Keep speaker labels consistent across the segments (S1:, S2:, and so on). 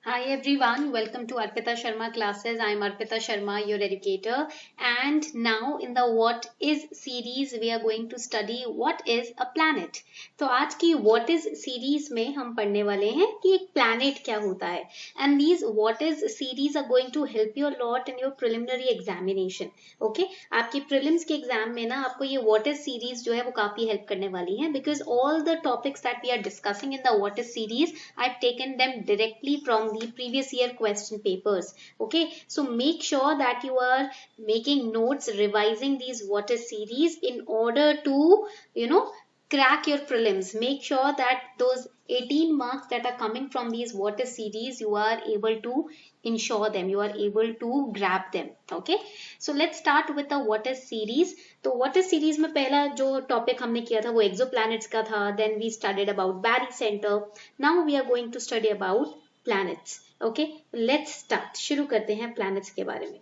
S1: Hi everyone, welcome to Arpita Sharma classes. I am Arpita Sharma, your educator. And now in the What Is series, we are going to study what is a planet. तो आज की What Is series में हम पढ़ने वाले हैं कि एक planet क्या होता है. And these What Is series are going to help you a lot in your preliminary examination. Okay? आपकी prelims के exam में ना आपको ये What Is series जो है वो काफी help करने वाली है because all the topics that we are discussing in the What Is series, I've taken them directly from the previous year question papers. Okay, so make sure that you are making notes, revising these What Is series in order to crack your prelims. Make sure that those 18 marks that are coming from these What Is series, you are able to ensure them, you are able to grab them. Okay, so let's start with the What Is series. तो What Is series में पहला जो topic हमने किया था वो exoplanets का था. Then we studied about barycenter. Now we are going to study about planets. Okay, let's start. शुरू करते हैं planets के बारे में.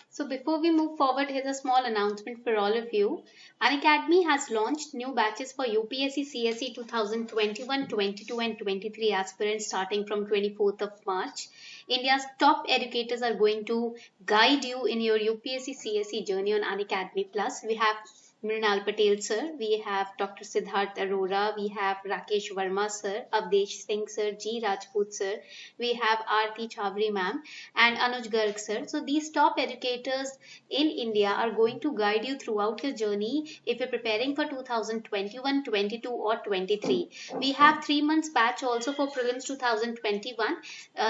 S1: So before we move forward, here's a small announcement for all of you. Unacademy has launched new batches for UPSC CSE 2021, 22 and 23 aspirants starting from 24th of March. India's top educators are going to guide you in your UPSC CSE journey on Unacademy Plus. We have Mrinal Patel sir, we have Dr. Siddharth Arora, we have Rakesh Verma sir, Avdesh Singh sir, G. Rajput sir, we have Aarti Chavri ma'am and Anuj Garg sir. So these top educators in India are going to guide you throughout your journey if you're preparing for 2021, 22 or 23. We have 3 months batch also for prelims 2021.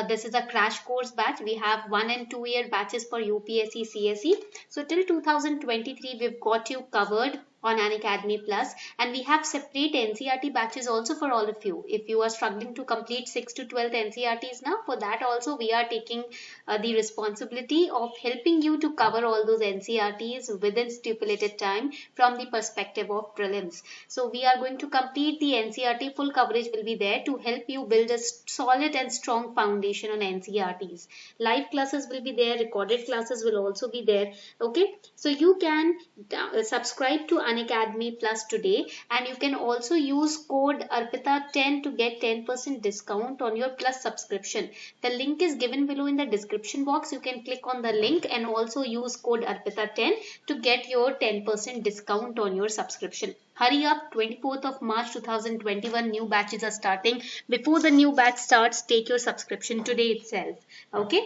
S1: This is a crash course batch. We have 1 and 2 year batches for UPSC CSE. So till 2023 we've got you covered on Unacademy Plus, and we have separate NCERT batches also for all of you. If you are struggling to complete 6th to 12th NCERTs now, for that also we are taking the responsibility of helping you to cover all those NCERTs within stipulated time from the perspective of prelims. So we are going to complete the NCERT. Full coverage will be there to help you build a solid and strong foundation on NCERTs. Live classes will be there, recorded classes will also be there. Okay, so you can subscribe to Unacademy Plus today, and you can also use code ARPITA10 to get 10% discount on your Plus subscription. The link is given below in the description box. You can click on the link and also use code ARPITA10 to get your 10% discount on your subscription. Hurry up, 24th of March 2021 new batches are starting. Before the new batch starts, take your subscription today itself. Okay.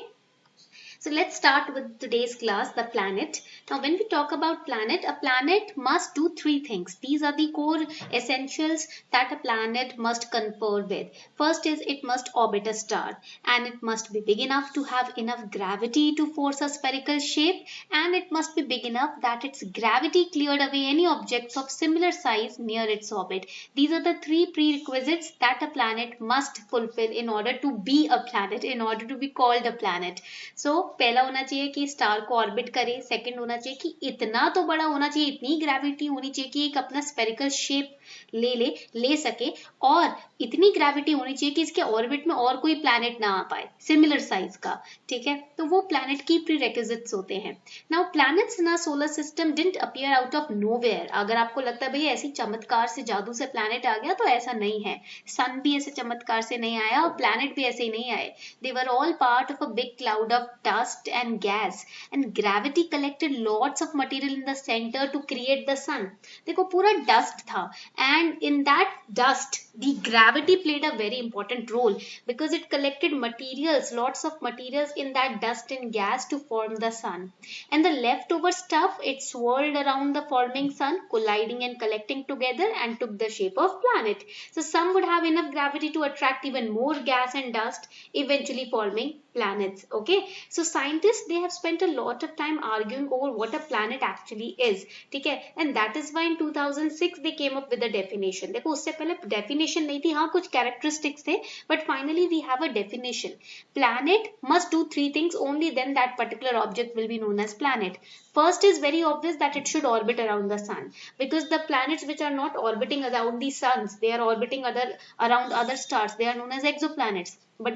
S1: So let's start with today's class, the planet. Now when we talk about planet, a planet must do 3 things. These are the core essentials that a planet must confer with. First is it must orbit a star, and it must be big enough to have enough gravity to force a spherical shape, and it must be big enough that its gravity cleared away any objects of similar size near its orbit. These are the 3 prerequisites that a planet must fulfill in order to be a planet, in order to be called a planet. So पहला होना चाहिए कि star को orbit करे. Second होना चाहिए कि इतना तो बड़ा होना चाहिए, इतनी ग्रेविटी होनी चाहिए कि एक अपना स्फेरिकल शेप ले सके, और इतनी ग्रेविटी होनी चाहिए कि इसके ऑर्बिट में और कोई प्लैनेट ना आ पाए सिमिलर साइज का. ठीक है, तो वो प्लैनेट की प्रीरेक्विजिट्स होते हैं. Now planets in our solar system didn't appear out of nowhere. अगर आपको लगता है भाई ऐसी चमत्कार से जादू से प्लैनेट आ गया, तो ऐसा नहीं है. सन भी ऐसे चमत्कार से नहीं आया और प्लैनेट भी ऐसे ही नहीं आए. They were all part of a big cloud of dust and gas, and gravity collected lots of material in the center to create the sun. देखो पूरा dust था, and in that dust the gravity played a very important role because it collected materials, lots of materials in that dust and gas to form the sun. And the leftover stuff, it swirled around the forming sun, colliding and collecting together and took the shape of planet. So some would have enough gravity to attract even more gas and dust, eventually forming planets. Okay, so scientists, they have spent a lot of time arguing over what a planet actually is. ठीक है, and that is why in 2006 they came up with a definition. देखो उससे पहले definition नहीं थी, हाँ कुछ characteristics थे, but finally we have a definition. Planet must do 3 things, only then that particular object will be known as planet. First is very obvious that it should orbit around the sun, because the planets which are not orbiting around the suns, they are orbiting around other stars, they are known as exoplanets. but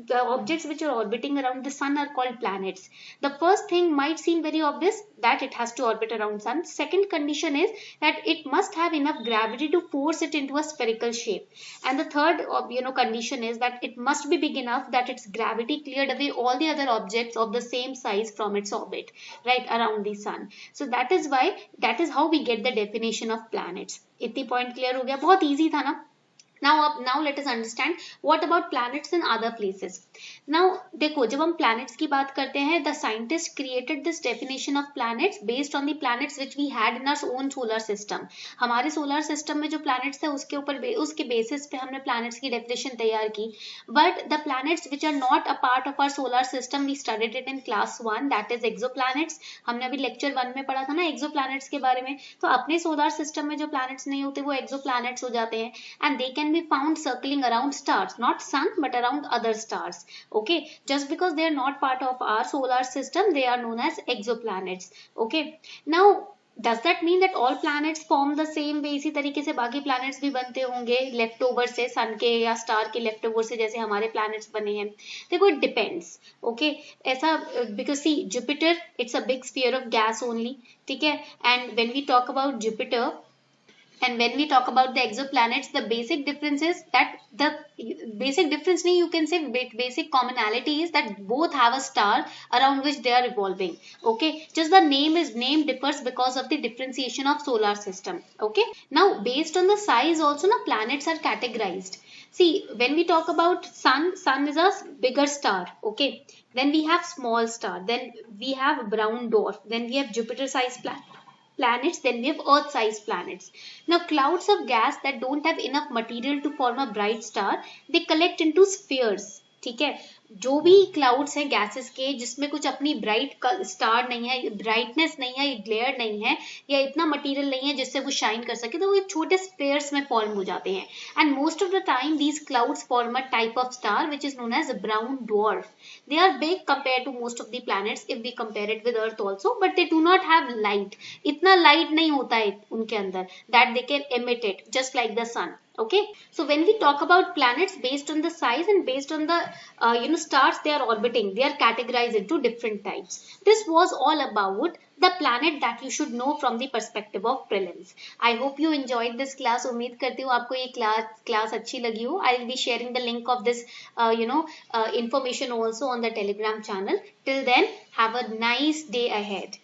S1: the objects which are orbiting around the sun are called planets. The first thing might seem very obvious, that it has to orbit around sun. Second condition is that it must have enough gravity to force it into a spherical shape. And the third condition is that it must be big enough that its gravity cleared away all the other objects of the same size from its orbit, right, around the sun. So that is how we get the definition of planets. इतनी point clear हो गया? बहुत easy था ना? Now let us understand what about planets in other places. Now देखो, जब हम planets की बात करते हैं, the scientists created this definition of planets based on the planets which we had in our own solar system. हमारे solar system में जो planets थे उसके basis पे हमने planets की definition तैयार की. But the planets which are not a part of our solar system, we studied it in class 1, that is exoplanets. हमने अभी lecture 1 में पढ़ा था ना exoplanets के बारे में. तो अपने solar system में जो planets नहीं होते वो exoplanets हो जाते हैं, and they can be found circling around stars, not sun but around other stars. Okay, just because they are not part of our solar system, they are known as exoplanets. Okay, now does that mean that all planets form the same way? इसी तरीके से बाकी planets भी बनते होंगे left over से, sun के या star के left over से, जैसे हमारे planets बने हैं. देखो, it depends. Okay, ऐसा because see, Jupiter, it's a big sphere of gas only. ठीक है, and when we talk about Jupiter, and when we talk about the exoplanets, the basic difference is that you can say basic commonality is that both have a star around which they are revolving. Okay, just the name differs because of the differentiation of solar system. Okay, now based on the size also, na, planets are categorized. See, when we talk about sun is a bigger star. Okay, then we have small star, then we have brown dwarf, then we have Jupiter sized planets, then we have Earth-sized planets. Now, clouds of gas that don't have enough material to form a bright star, they collect into spheres. ठीक है, जो भी clouds हैं gases के जिसमें कुछ अपनी bright star नहीं है, ब्राइटनेस नहीं है, ग्लेयर नहीं है, या इतना मटेरियल नहीं है जिससे वो शाइन कर सके, तो वो छोटे स्पेयर्स में फॉर्म हो जाते हैं. And most of the time these clouds form a type of star which is known as brown dwarf. They are big compare to most of the planets if we compare it with earth also, but they do not have light. इतना light नहीं होता है उनके अंदर that they can emit it just like the sun. Okay, so when we talk about planets, based on the size and based on the stars they are orbiting, they are categorized into different types. This was all about the planet that you should know from the perspective of prelims. I hope you enjoyed this class. उम्मीद करती हूँ आपको ये class अच्छी लगी हो. I will be sharing the link of this information also on the Telegram channel. Till then, have a nice day ahead.